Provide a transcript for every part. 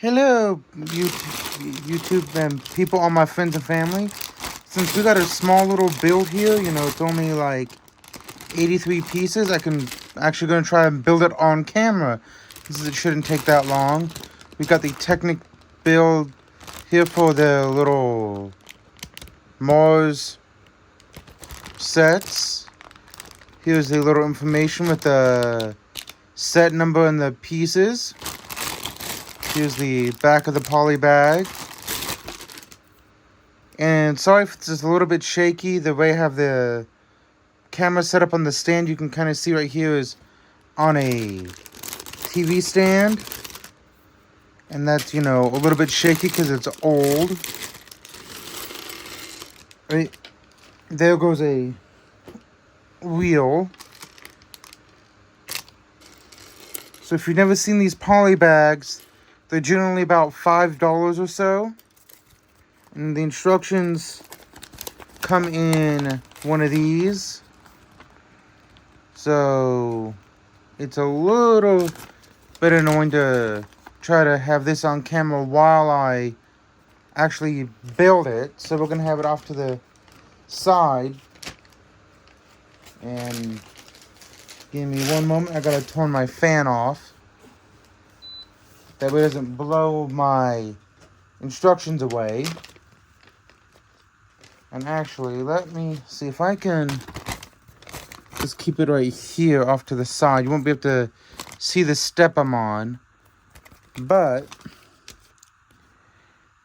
Hello, YouTube and people, all my friends and family. Since we got a small little build here, it's only like 83 pieces. I'm actually going to try and build it on camera. It shouldn't take that long. We got the Technic build here for the little Mars sets. Here's the little information with the set number and the pieces. Here's the back of the poly bag. And sorry if it's just a little bit shaky. The way I have the camera set up on the stand, you can kind of see right here is on a TV stand. And that's, a little bit shaky because it's old. Right there goes a wheel. So if you've never seen these poly bags, they're generally about $5 or so. And the instructions come in one of these. So it's a little bit annoying to try to have this on camera while I actually build it. So we're going to have it off to the side. And give me one moment. I got to turn my fan off. That way it doesn't blow my instructions away. And actually, let me see if I can just keep it right here off to the side. You won't be able to see the step I'm on. But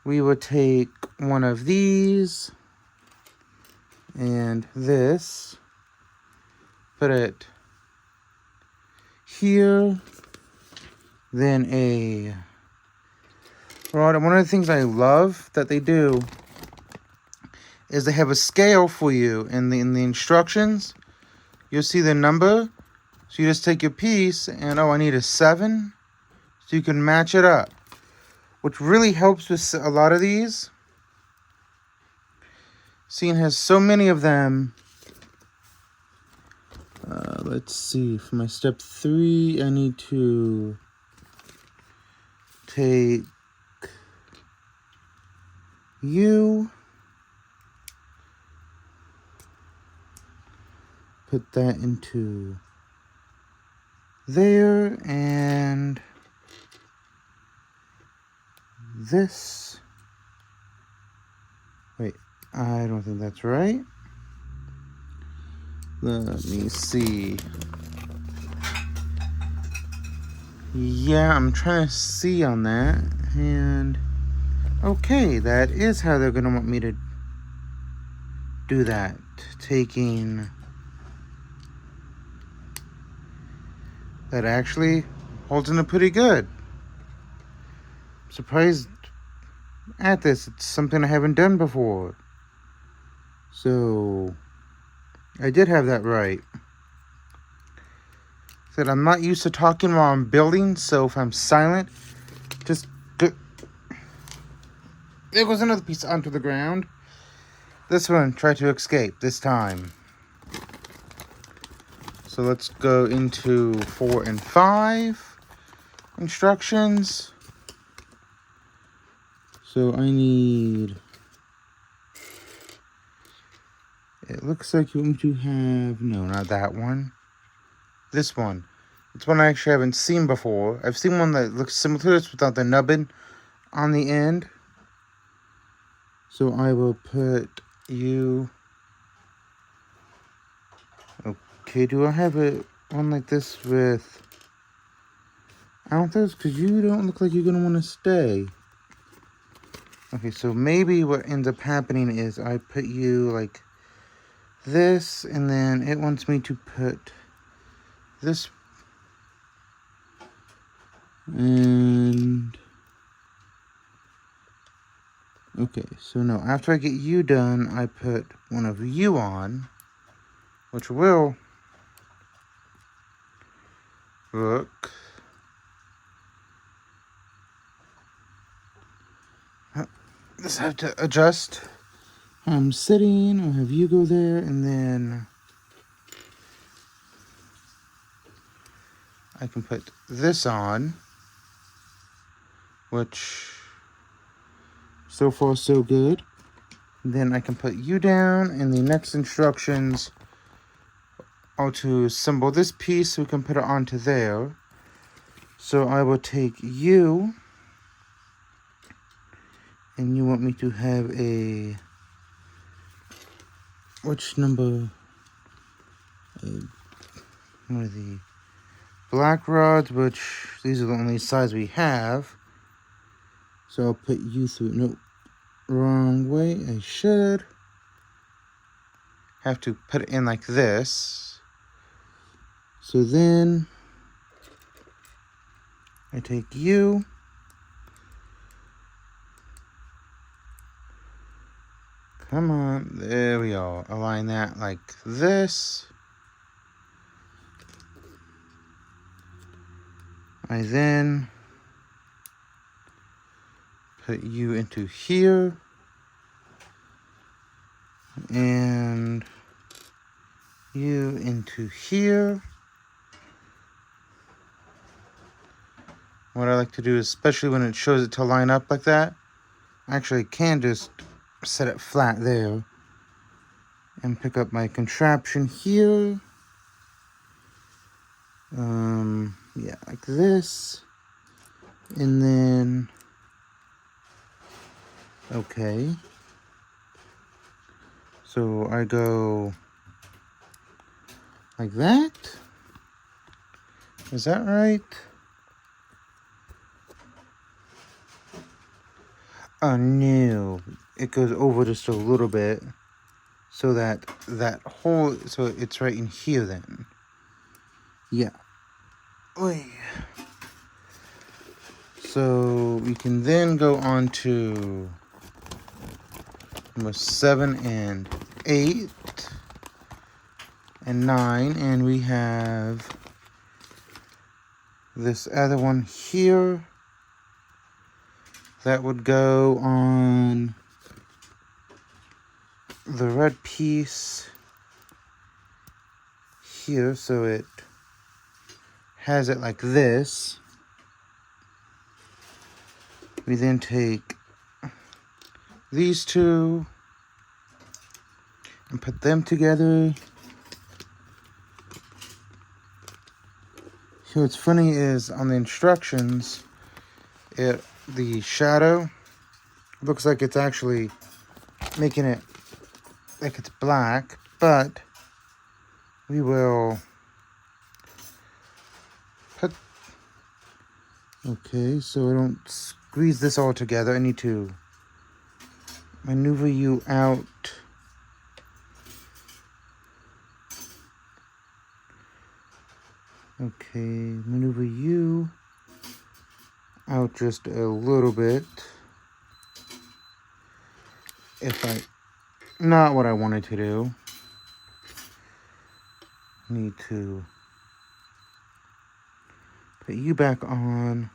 we would take one of these and this. Put it here. Then a rod. And one of the things I love that they do is they have a scale for you in the instructions. You'll see the number. So you just take your piece and, I need a 7. So you can match it up. Which really helps with a lot of these. Seeing has so many of them. Let's see. For my step 3, I need to take you. Put that into there, and this. Wait, I don't think that's right. Let me see. Yeah, I'm trying to see on that, and okay, that is how they're gonna want me to do that. Taking that actually holds in it pretty good. I'm surprised at this. It's something I haven't done before. So I did have that right. Said I'm not used to talking while I'm building, so if I'm silent, just go. There goes another piece onto the ground. This one tried to escape this time. So let's go into 4 and 5 instructions. So I need, it looks like you want to have, no, not that one. This one. It's one I actually haven't seen before. I've seen one that looks similar to this without the nubbin on the end. So I will put you. Okay, do I have one like this with, I don't think it's because you don't look like you're going to want to stay. Okay, so maybe what ends up happening is I put you like this, and then it wants me to put this. And okay, so no, after I get you done, I put one of you on, which will look. Just have to adjust. I'm sitting, I'll have you go there, and then I can put this on. which so far so good. Then I can put you down, and the next instructions are to assemble this piece so we can put it onto there. So I will take you, and you want me to have a, which number? One of the black rods, which these are the only size we have. So I'll put you through. Nope, wrong way. I should have to put it in like this. So then I take you, come on, there we go. Align that like this. I then put you into here, and you into here. What I like to do, especially when it shows it to line up like that, I actually can just set it flat there and pick up my contraption here. Yeah, like this. And then, okay. So I go like that. Is that right? Oh no, it goes over just a little bit, so that whole, so it's right in here then. Yeah. Oy. So we can then go on to number 7 and 8 and 9, and we have this other one here. That would go on the red piece here, so it has it like this. We then take these two and put them together. So what's funny is on the instructions, the shadow looks like it's actually making it like it's black, but we will put, okay, so I don't squeeze this all together. I need to maneuver you out. Okay, maneuver you out just a little bit. Not what I wanted to do. Need to put you back on,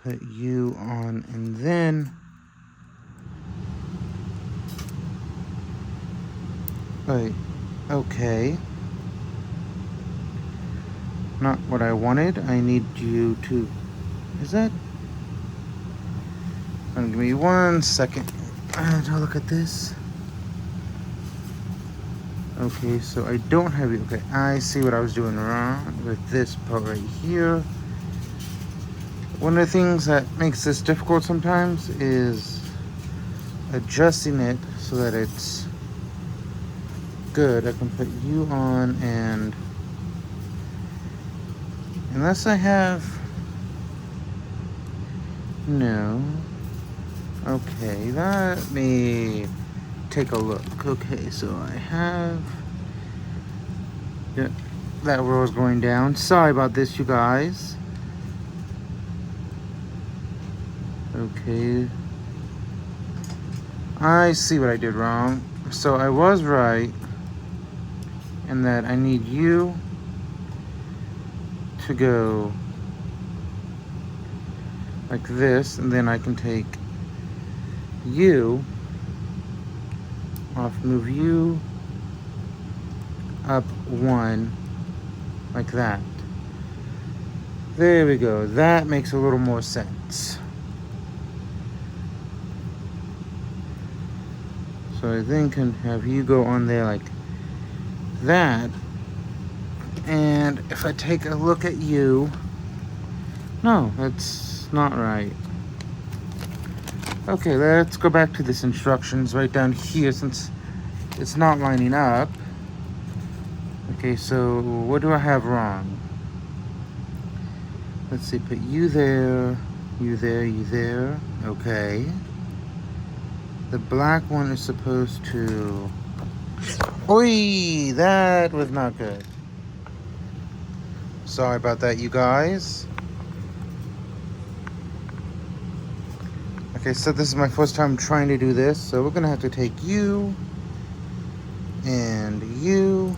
put you on, and then wait, okay. Not what I wanted. I need you to, is that? Give me 1 second. I'll look at this. Okay, so I don't have you. Okay, I see what I was doing wrong with this part right here. One of the things that makes this difficult sometimes is adjusting it so that it's good. I can put you on, and unless I have, no. Okay, let me take a look. Okay, so I have, yeah, that row is going down. Sorry about this, you guys. Okay, I see what I did wrong. So I was right in that I need you to go like this, and then I can take you off, move you up 1 like that. There we go. That makes a little more sense. So I then can have you go on there like that. And if I take a look at you... No, that's not right. Okay, let's go back to this instructions right down here since it's not lining up. Okay, so what do I have wrong? Let's see, put you there, you there, you there. Okay. The black one is supposed to... Oi! That was not good. Sorry about that, you guys. Okay, so this is my first time trying to do this, so we're gonna have to take you and you.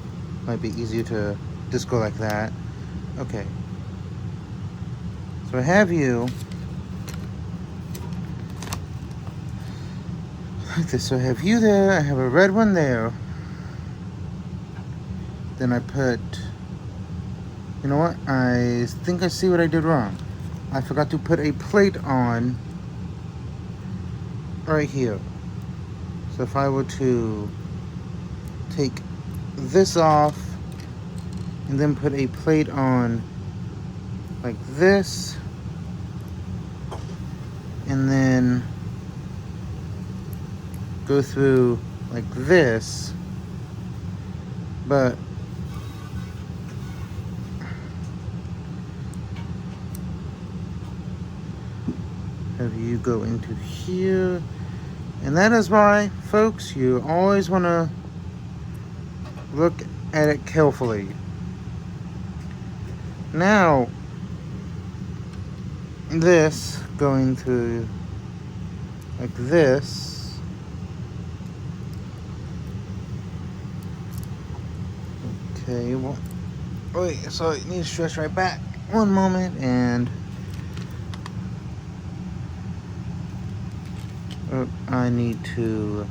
Might be easier to just go like that. Okay. So I have you like this. So I have you there, I have a red one there. Then I put, you know what? I think I see what I did wrong. I forgot to put a plate on right here. So if I were to take this off and then put a plate on like this, and then go through like this, but have you go into here. And that is why, folks, you always want to look at it carefully. Now, this going through like this. Okay, well, wait, so you need to stretch right back. One moment, and I need to,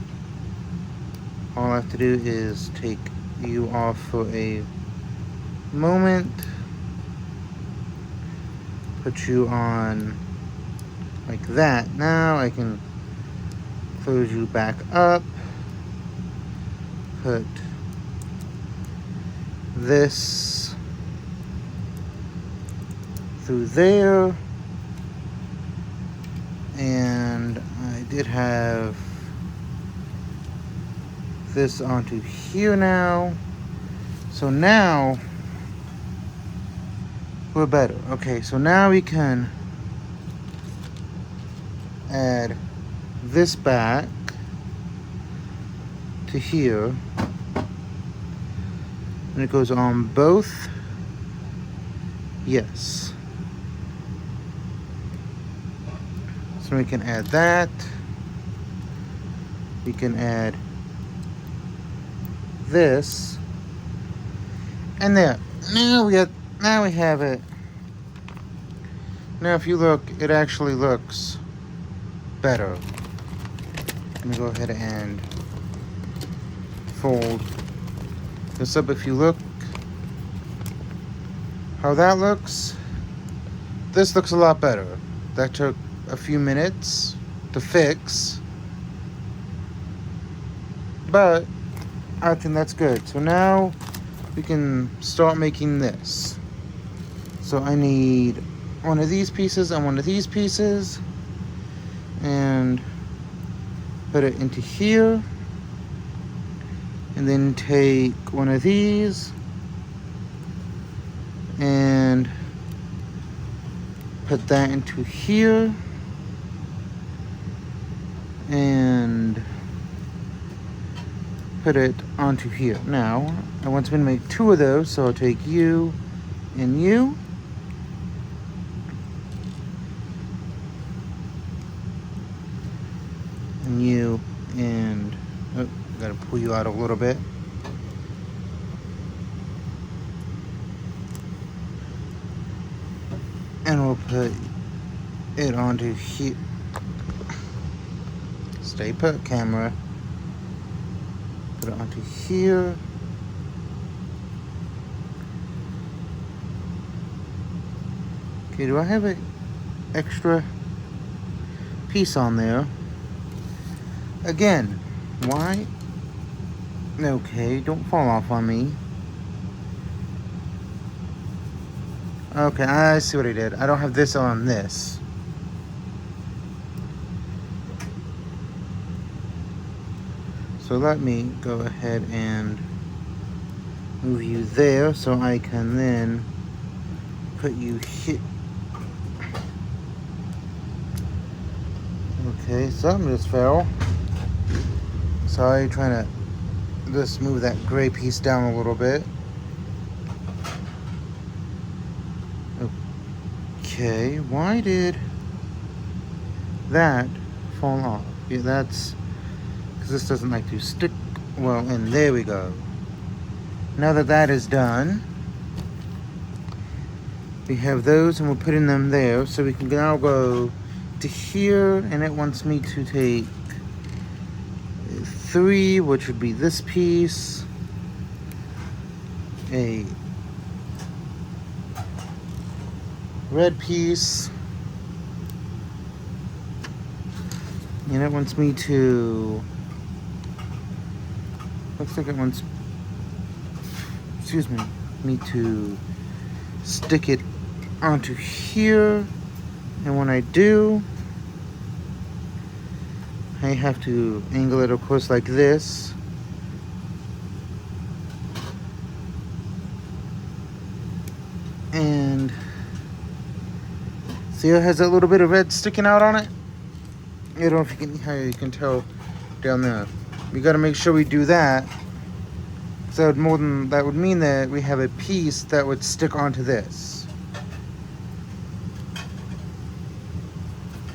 all I have to do is take you off for a moment, put you on like that. Now I can close you back up, put this through there, and I did have this onto here now. So now we're better. Okay, so now we can add this back to here, and it goes on both. Yes. So we can add that. We can add this, and there. Now we have it. Now if you look, it actually looks better. Let me go ahead and fold this up. If you look how that looks, this looks a lot better. That took a few minutes to fix, but I think that's good. So now we can start making this. So I need one of these pieces and one of these pieces, and put it into here, and then take one of these and put that into here, and put it onto here. Now I want to make two of those, so I'll take you and you, and you, and oh, gotta pull you out a little bit. And we'll put it onto here. Stay put, camera. Put it onto here. Okay, do I have an extra piece on there? Again, why? Okay, don't fall off on me. Okay, I see what I did. I don't have this on this. So let me go ahead and move you there so I can then put you here. Okay, something just fell. Sorry, trying to just move that gray piece down a little bit. Okay, why did that fall off? Yeah, that's because this doesn't like to stick well, and there we go. Now that that is done, we have those and we're putting them there, so we can now go to here, and it wants me to take 3, which would be this piece, a red piece, and it wants me to, looks like it wants, me to stick it onto here, and when I do, I have to angle it, of course, like this. And see, it has a little bit of red sticking out on it. I don't know if you can, how you can tell down there. We got to make sure we do that. So that would mean that we have a piece that would stick onto this.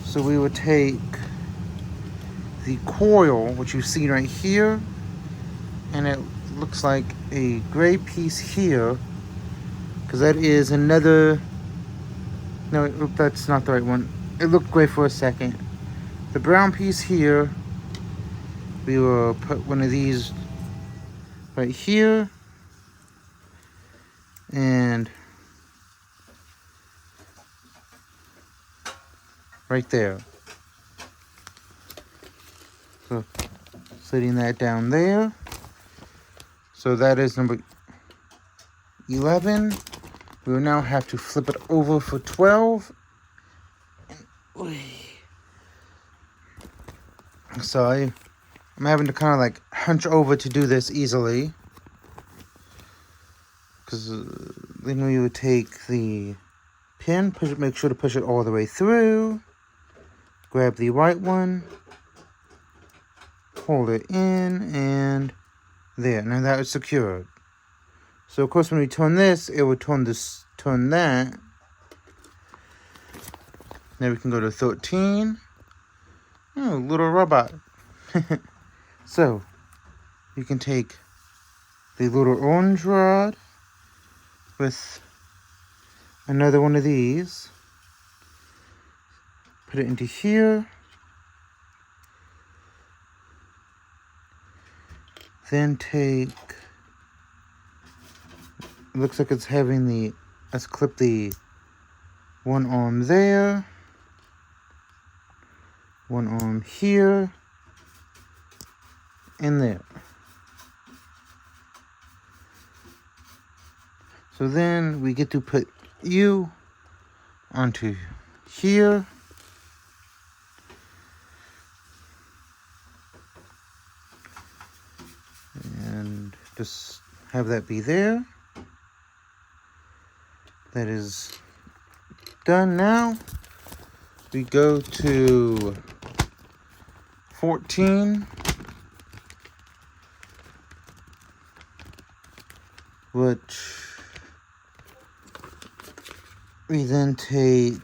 So we would take the coil, which you've seen right here, and it looks like a gray piece here, because that is another, no, that's not the right one. It looked gray for a second. The brown piece here, we will put one of these right here, and right there. So setting that down there. So that is number 11. We will now have to flip it over for 12. Sorry, I'm having to kind of like hunch over to do this easily, because then we would take the pin, make sure to push it all the way through, grab the right one, hold it in, and there. Now that is secured. So of course when we turn this, it would turn that. Now we can go to 13. Oh, little robot. So you can take the little orange rod with another one of these, put it into here, then take, it looks like it's having let's clip the one arm there, one arm here, and there. So then we get to put you onto here. And just have that be there. That is done. Now we go to 14, which we then take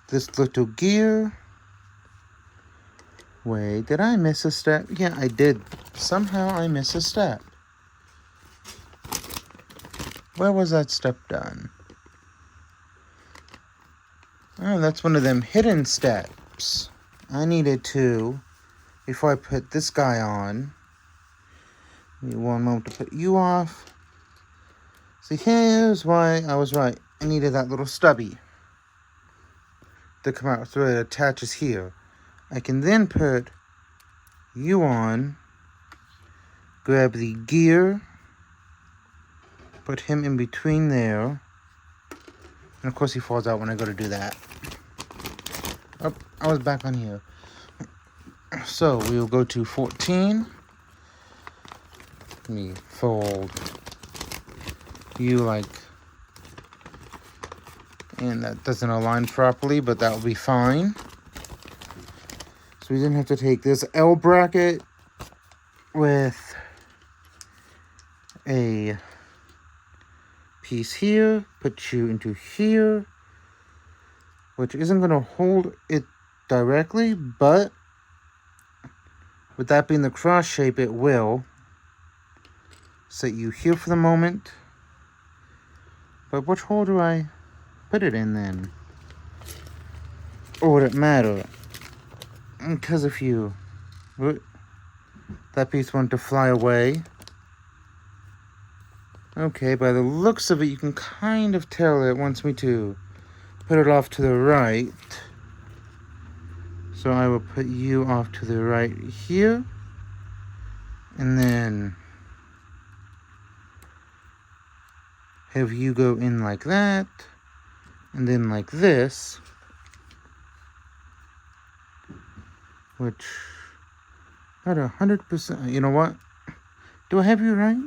this little gear. Wait, did I miss a step? Yeah, I did. Somehow I missed a step. Where was that step done? Oh, that's one of them hidden steps. I needed to, before I put this guy on, give me one moment to put you off. See, here's why I was right. I needed that little stubby to come out, so it attaches here. I can then put you on, grab the gear, put him in between there, and of course he falls out when I go to do that. Oh, I was back on here. So we will go to 14. Let me fold you like, and that doesn't align properly, but that will be fine. So we then have to take this L bracket with a piece here, put you into here, which isn't going to hold it directly, but with that being the cross shape, it will. Set you here for the moment. But which hole do I put it in then? Or would it matter? Because if you... that piece wanted to fly away. Okay, by the looks of it, you can kind of tell it wants me to put it off to the right. So I will put you off to the right here. And then have you go in like that. And then like this. Which, not 100%. You know what? Do I have you right?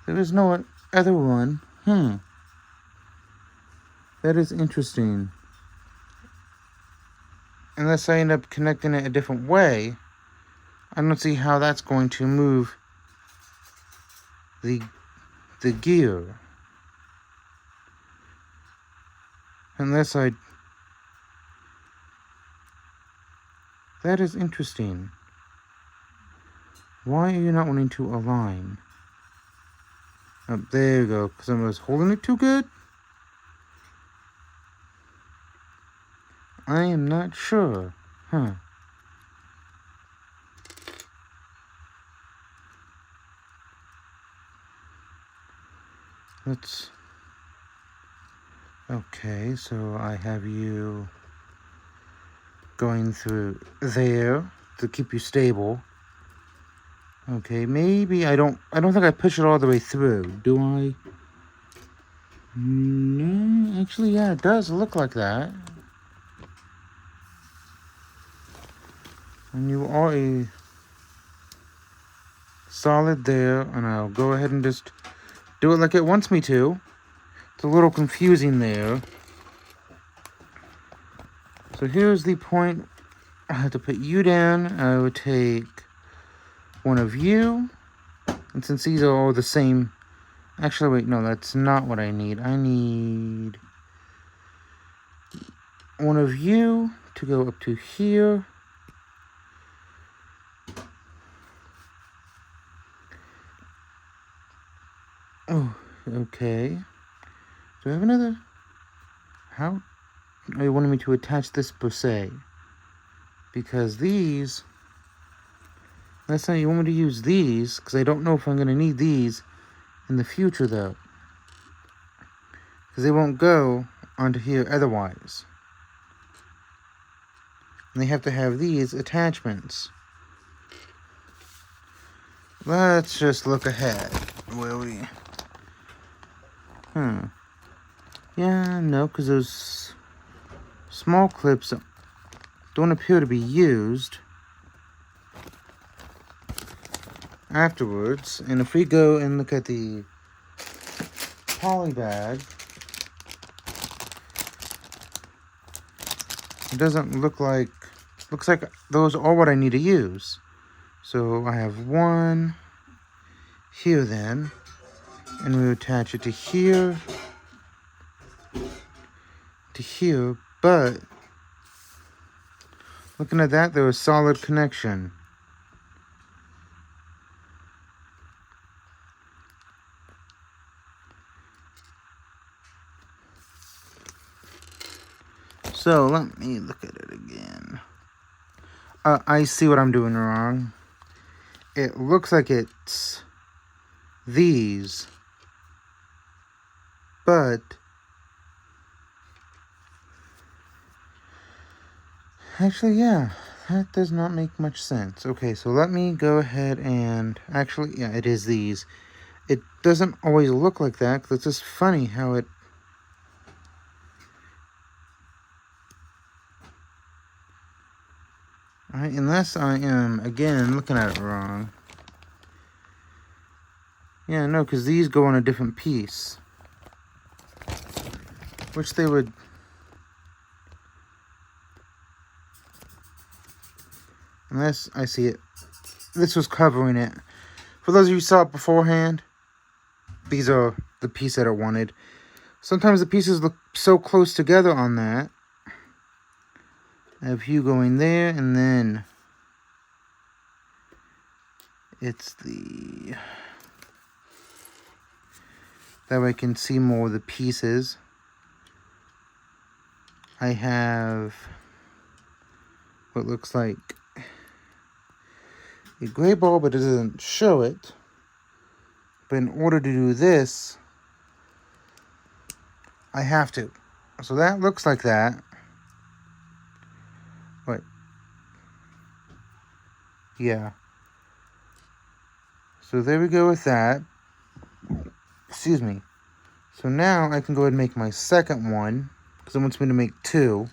There is no other one. That is interesting. Unless I end up connecting it a different way, I don't see how that's going to move the gear. Unless I... That is interesting. Why are you not wanting to align? Oh, there you go, because I was holding it too good? I am not sure. Let's... Okay, so I have you going through there to keep you stable. Okay, maybe I don't think I push it all the way through. Do I? No, actually, yeah, it does look like that. And you are a solid there, and I'll go ahead and just do it like it wants me to. It's a little confusing there. So here's the point. I have to put you down. I would take one of you. And since these are all the same... Actually, wait, no, that's not what I need. I need one of you to go up to here. Oh, okay. Do I have another? How are you wanting me to attach this per se? Because these... That's not, you want me to use these, because I don't know if I'm going to need these in the future, though. Because they won't go onto here otherwise. And they have to have these attachments. Let's just look ahead. Where we... Yeah, no, because those small clips don't appear to be used afterwards. And if we go and look at the poly bag, it doesn't look like... Looks like those are what I need to use. So I have one here then, and we attach it to here, to here, but looking at that, there was solid connection. So let me look at it again. I see what I'm doing wrong. It looks like it's these, but Actually, yeah, that does not make much sense. Okay, so let me go ahead and... Actually, yeah, it is these. It doesn't always look like that, because it's just funny how it... Alright, unless I am, again, looking at it wrong. Yeah, no, because these go on a different piece. Which they would... Unless I see it. This was covering it. For those of you who saw it beforehand, these are the piece that I wanted. Sometimes the pieces look so close together on that. I have you going there, and then it's the... That way I can see more of the pieces. I have what looks like a gray ball, but it doesn't show it. But in order to do this, I have to. So that looks like that. What? Yeah. So there we go with that. Excuse me. So now I can go ahead and make my second one, because it wants me to make two.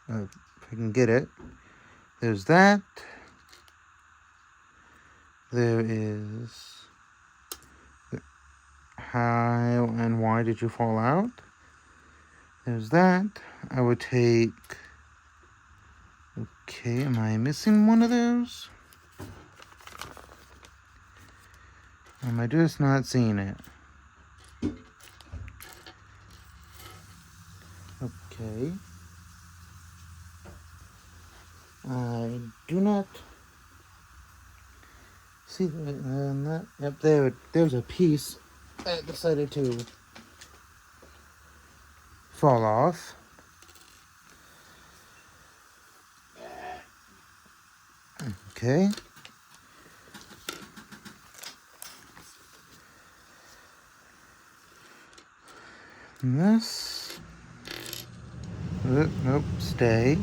If I can get it. There's that. There is... How and why did you fall out? There's that. I would take... Okay, am I missing one of those? Or am I just not seeing it? Okay. I do not see that. Yep, there's a piece that decided to fall off. Okay. And this. Nope. Stay.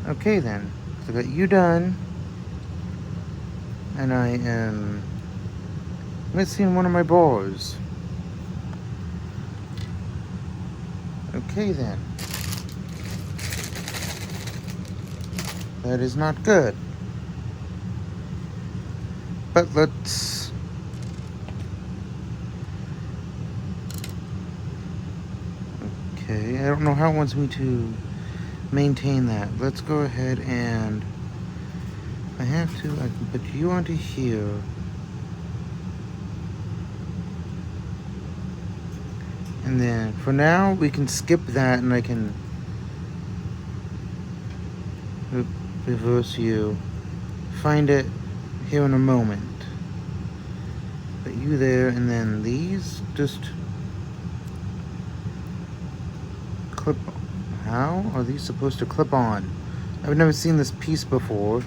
Okay then. So I got you done. And I am missing one of my bars. Okay then. That is not good. But let's... Okay, I don't know how it wants me to maintain that. Let's go ahead and... If I have to, I can put you onto here. And then, for now, we can skip that and I can reverse you. Find it here in a moment. Put you there, and then these just clip. How are these supposed to clip on? I've never seen this piece before.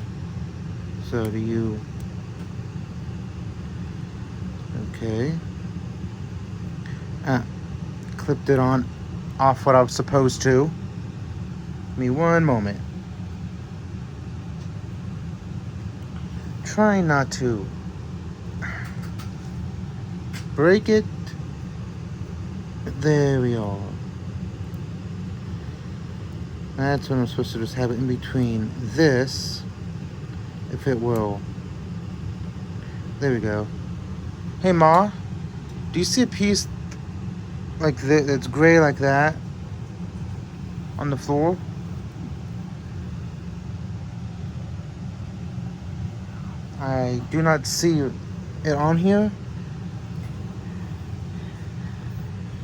So do you... Okay. Clipped it on off what I was supposed to. Give me one moment. Try not to break it. There we are. That's what I'm supposed to just have it in between this, if it will. There we go. Hey Ma, do you see a piece like this that's gray like that on the floor? I do not see it on here.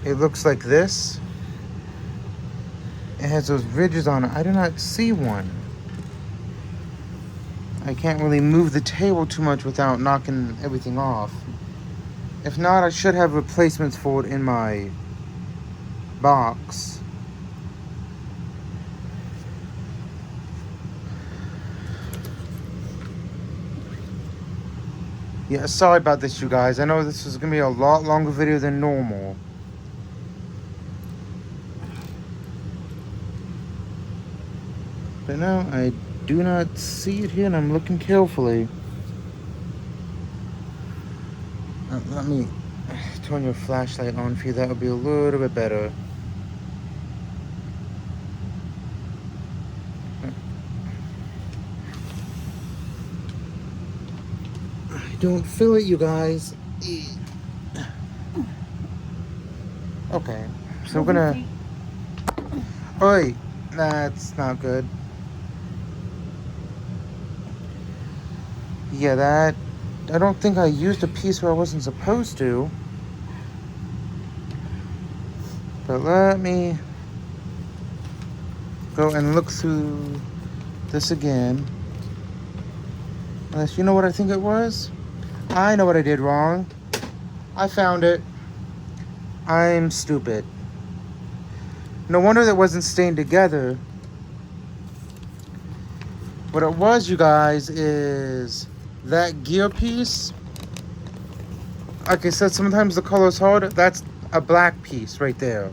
It looks like this. It has those ridges on it. I do not see one. I can't really move the table too much without knocking everything off. If not, I should have replacements for it in my box. Yeah, sorry about this, you guys. I know this is going to be a lot longer video than normal. But no, I do not see it here, and I'm looking carefully. Let me turn your flashlight on for you. That would be a little bit better. I don't feel it, you guys. Okay, so we're gonna... Oi, that's not good. Yeah, that... I don't think I used a piece where I wasn't supposed to. But let me go and look through this again. Unless you know what I think it was? I know what I did wrong. I found it. I'm stupid. No wonder that wasn't staying together. What it was, you guys, is that gear piece. Like I said, sometimes the color's hard. That's a black piece right there.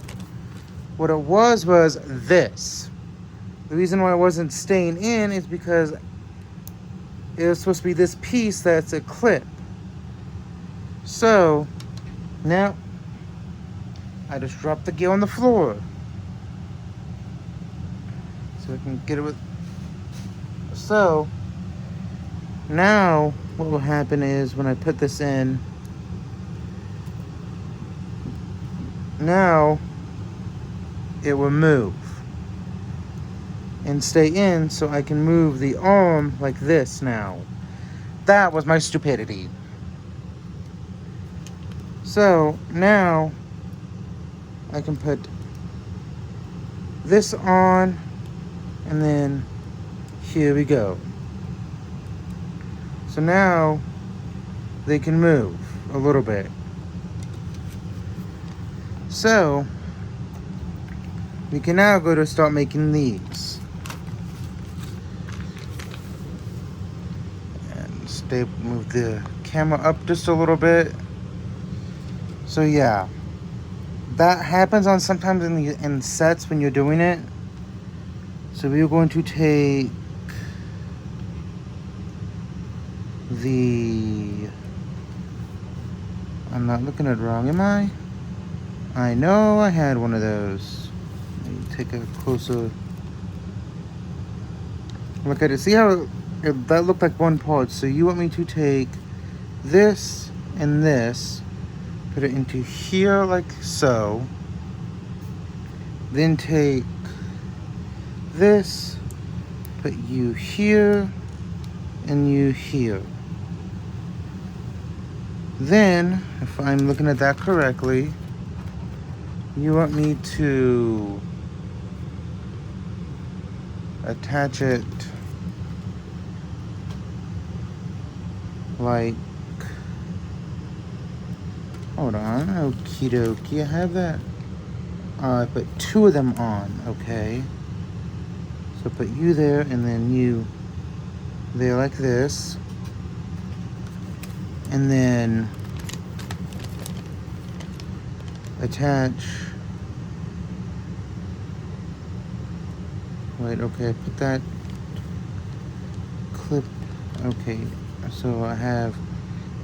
What it was this. The reason why it wasn't staying in is because it was supposed to be this piece that's a clip. So, now, I just dropped the gear on the floor. So I can get it with... So, now, what will happen is when I put this in, now, it will move and stay in, so I can move the arm like this now. That was my stupidity. So, now, I can put this on, and then here we go. So now they can move a little bit. So we can now go to start making these. And move the camera up just a little bit. So yeah, that happens on sometimes in sets when you're doing it. So we're going to take the... I'm not looking at it wrong, am I? I know I had one of those. Let me take a closer look at it. See how that looked like one part. So you want me to take this and this, put it into here like so, then take this, put you here, and you here. Then, if I'm looking at that correctly, you want me to attach it like, hold on, okie dokie, I have that. I put two of them on, okay. So put you there and then you there like this. And then attach, wait, okay, put that clip, okay, so I have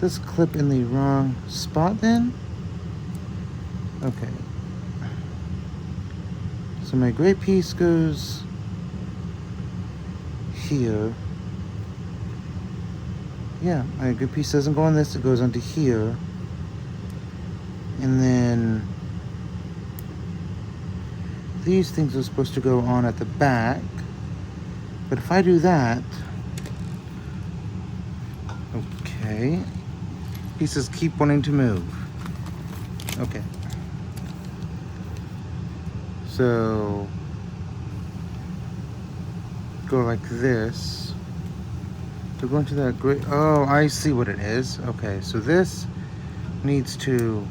this clip in the wrong spot then? Okay. So my gray piece goes here. Yeah, my gray piece doesn't go on this, it goes onto here. And then these things are supposed to go on at the back. But if I do that, okay, pieces keep wanting to move. Okay. So go like this to go into that gray. Oh, I see what it is. Okay, so this needs to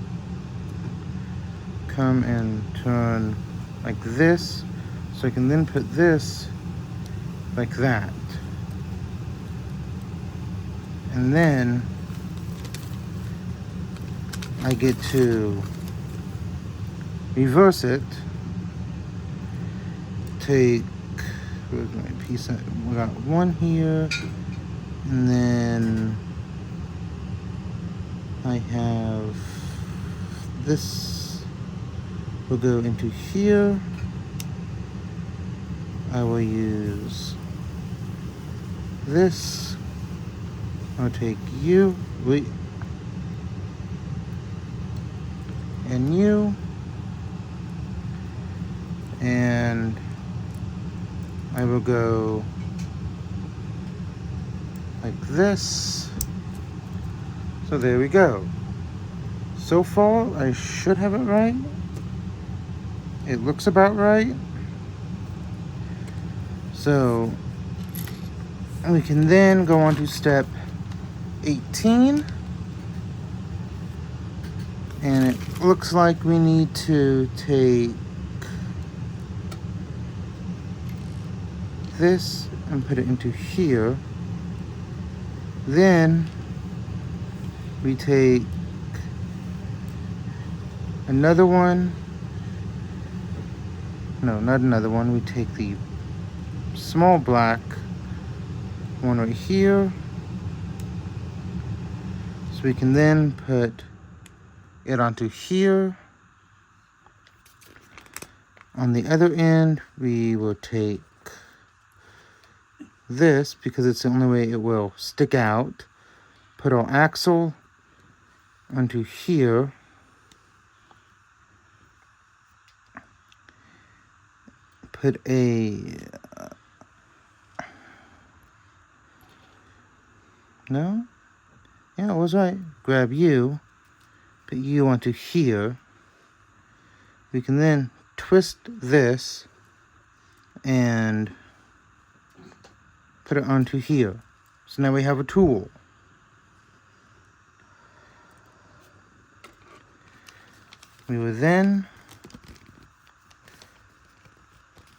come and turn like this, so I can then put this like that, and then I get to reverse it. Take, where's my piece? We got one here, and then I have this will go into here. I will use this. I'll take you, and you, and I will go like this. So there we go. So far, I should have it right. It looks about right. So we can then go on to step 18. And it looks like we need to take this and put it into here. Then we take another one. No, not another one. We take the small black one right here. So we can then put it onto here. On the other end, we will take this, because it's the only way it will stick out. Put our axle onto here. Put a... no? Yeah, it was right. Grab you. Put you onto here. We can then twist this and put it onto here. So now we have a tool. We will then...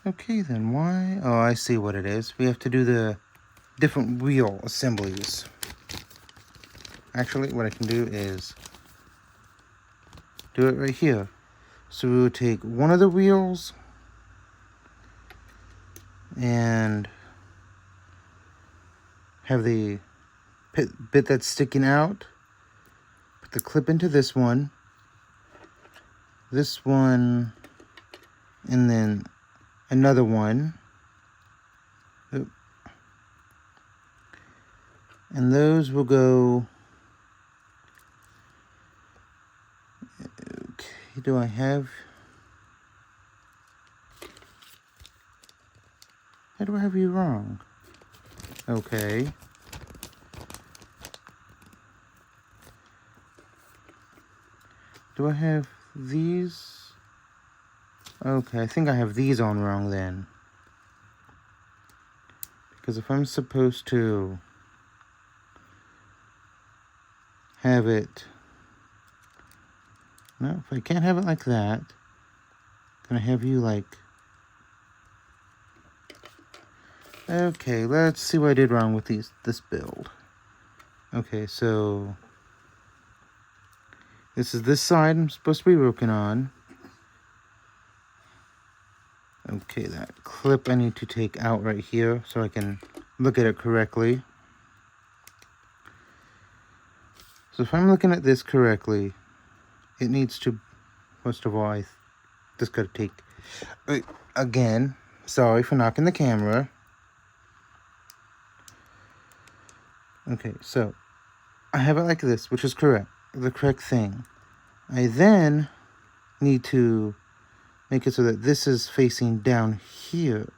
okay, then why? Oh, I see what it is. We have to do the different wheel assemblies. Actually, what I can do is do it right here. So we will take one of the wheels and have the bit that's sticking out. Put the clip into this one, and then another one. Oop. And those will go... okay, do I have... how do I have you wrong? Okay. Do I have these? Okay, I think I have these on wrong then. Because if I'm supposed to have it... no, if I can't have it like that, can I have you like... okay, let's see what I did wrong with this build. Okay, so this is this side I'm supposed to be working on. Okay, that clip I need to take out right here so I can look at it correctly. So if I'm looking at this correctly, it needs to, first of all, I just gotta take, again, sorry for knocking the camera. Okay, so I have it like this, which is correct, the correct thing. I then need to make it so that this is facing down here.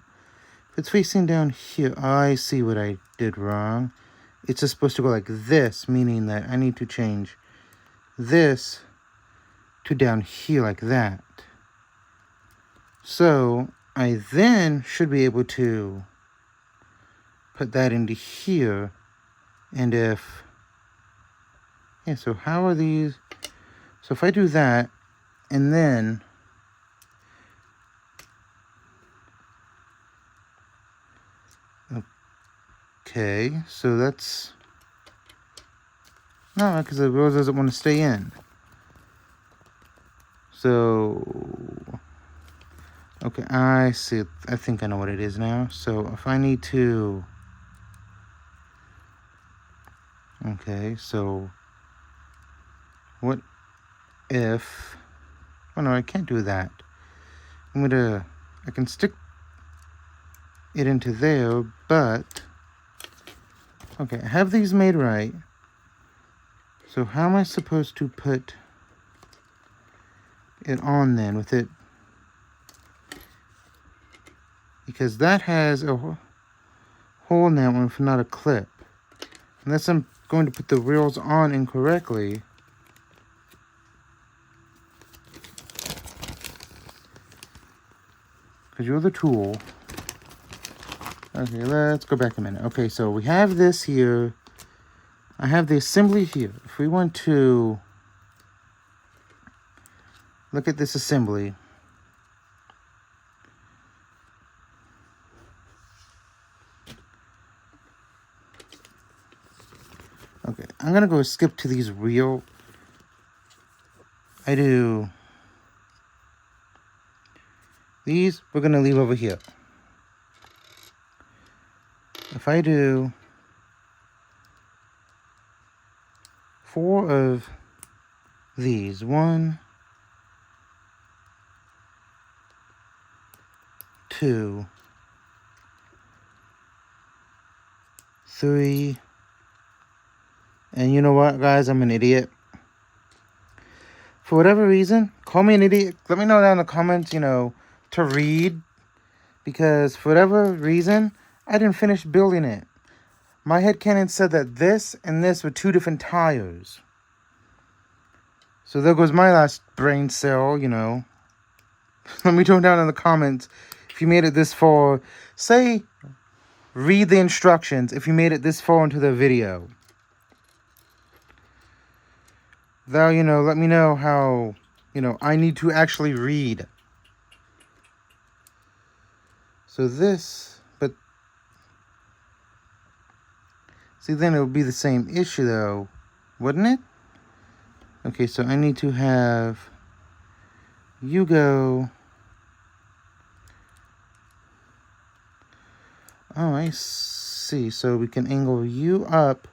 If it's facing down here, I see what I did wrong. It's just supposed to go like this, meaning that I need to change this to down here like that. So I then should be able to put that into here. And if... yeah, so how are these... so if I do that, and then... okay, so that's... no, because the rose doesn't want to stay in. So, okay, I see. I think I know what it is now. So if I need to, okay, so what if, oh no, I can't do that. I can stick it into there, but, okay, I have these made right. So how am I supposed to put it on then with it? Because that has a hole in that one, if not a clip. Unless I'm going to put the reels on incorrectly. Because you're the tool. Okay, let's go back a minute. Okay, so we have this here. I have the assembly here. If we want to look at this assembly. Okay, I'm going to go skip to these reel. These we're going to leave over here. If I do 4 of these, 1, 2, 3, and you know what, guys, I'm an idiot. For whatever reason, call me an idiot. Let me know down in the comments, to read. Because for whatever reason, I didn't finish building it. My headcanon said that this and this were 2 different tires. So there goes my last brain cell, Let me know down in the comments if you made it this far. Say, read the instructions if you made it this far into the video. Though, let me know how, I need to actually read. So this, but, see, then it would be the same issue, though, wouldn't it? Okay, so I need to have you go. Oh, I see. So we can angle you up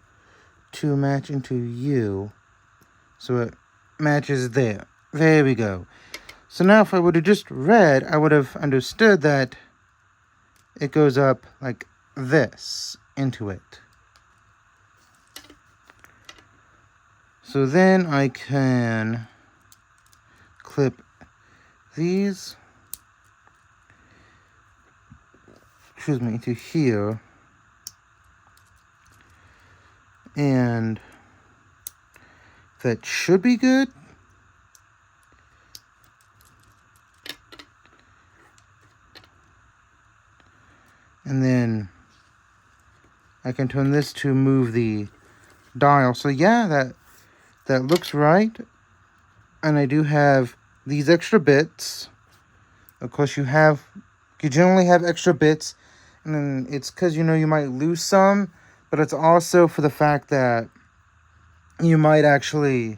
to match into you. So it matches there. There we go. So now if I would have just read, I would have understood that it goes up like this into it. So then I can clip these, to here. And that should be good. And then I can turn this to move the dial. So yeah, that looks right. And I do have these extra bits. Of course, you generally have extra bits. And then it's because, you might lose some. But it's also for the fact that you might actually,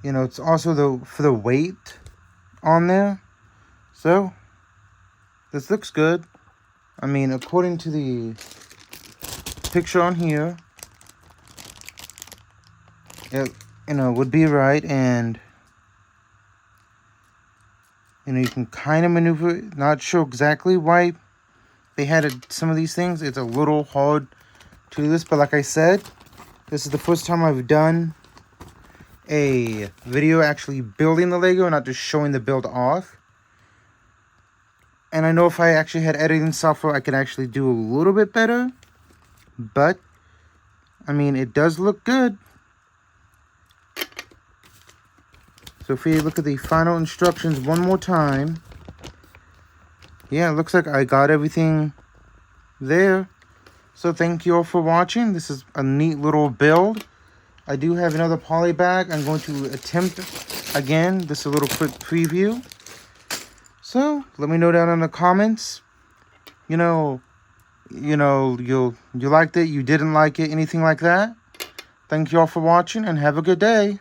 it's also for the weight on there. So, this looks good. I mean, according to the picture on here, it, would be right. And, you can kind of maneuver it. Not sure exactly why they had some of these things. It's a little hard to do this. But like I said, this is the first time I've done a video actually building the Lego, not just showing the build off. And I know if I actually had editing software, I could actually do a little bit better. But, I mean, it does look good. So if we look at the final instructions one more time. Yeah, it looks like I got everything there. So thank you all for watching. This is a neat little build. I do have another poly bag. I'm going to attempt again. This is a little quick preview. So let me know down in the comments. You liked it, you didn't like it, anything like that. Thank you all for watching and have a good day.